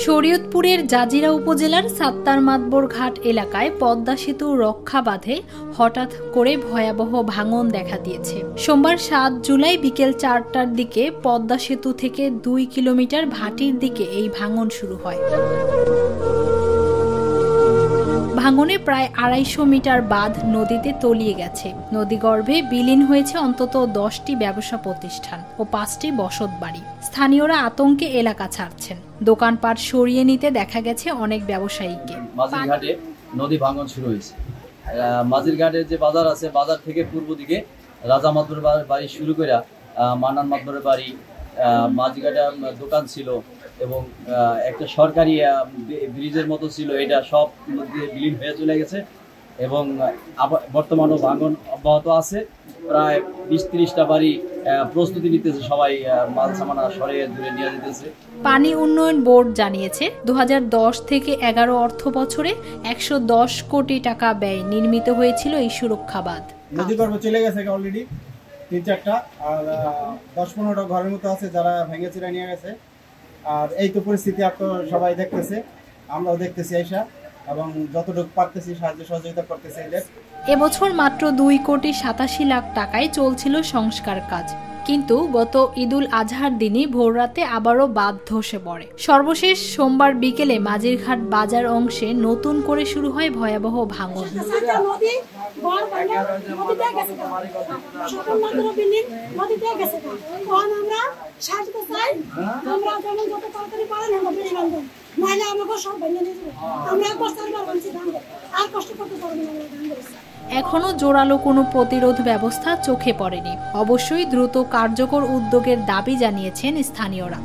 শরীয়তপুরের জাজিরা উপজেলার সাত্তার মাতবর ঘাট এলাকায় পদ্মা সেতু রক্ষা বাঁধে হঠাৎ করে ভয়াবহ ভাঙন দেখা দিয়েছে। সোমবার ৭ জুলাই বিকেল ৪টার দিকে পদ্মা সেতু থেকে ২ কিলোমিটার ভাটির দিকে এই ভাঙন শুরু হয়। ভাঙনে প্রায় ২৫০ মিটার বাঁধ নদীতে তলিয়ে গেছে। নদীগর্ভে বিলীন হয়েছে অন্তত ১০টি ব্যবসা প্রতিষ্ঠান ও ৫টি বসতবাড়ি। স্থানীয়রা আতঙ্কে এলাকা ছাড়ছেন। দোকানপাট সরিয়ে নিতে দেখা গেছে অনেক ব্যবসায়ীকে। মাঝিরঘাটে নদী ভাঙন শুরু হয়েছে। মাঝিরঘাটের যে বাজার আছে, বাজার থেকে পূর্ব দিকে রাজা মাতবরের বাড়ি শুরু করে মান্নান মাতবরের বাড়ি, মাঝিরঘাটে দোকান ছিল এবং একটা সরকারি ব্রিজের মতো ছিল, এটা সব দিয়ে বিলীন হয়ে চলে গেছে এবং বর্তমানও ভাঙন অব্যাহত আছে। প্রায় ২০-৩০টা বাড়ি প্রস্তুতি নিতেছে, সবাই মাল সামানা সরিয়ে দূরে নিয়ে যেতেছে। পানি উন্নয়ন বোর্ড জানিয়েছে ২০১০ থেকে ১১ অর্থ বছরে ১১০ কোটি টাকা ব্যয় নির্মিত হয়েছিল এই সুরক্ষা বাঁধ। নদীগর্ভে চলে গেছে অলরেডি ৩-৪টা, আর ১০-১৫টা ঘরের মতো আছে যারা ভেঙে চিরা নিয়ে গেছে। আর এই তো পরিস্থিতি আর তো সবাই দেখতেছে, আমরাও দেখতেছি আইসা, এবং যতটুকু পারতেছি সাহায্য সহযোগিতা করতেছি। এবছর মাত্র ২ কোটি ৮৭ লাখ টাকায় চলছিল সংস্কার কাজ, কিন্তু গত ঈদুল আজহার দিনই ভোররাতে আবারও বাঁধ ধসে পড়ে। সর্বশেষ সোমবার বিকেলে মাঝিরঘাট বাজার অংশে নতুন করে শুরু হয় ভয়াবহ ভাঙন। এখনো জোরালো কোনো প্রতিরোধ ব্যবস্থা চোখে পড়েনি। অবশ্যই দ্রুত কার্যকর উদ্যোগের দাবি জানিয়েছেন স্থানীয়রা।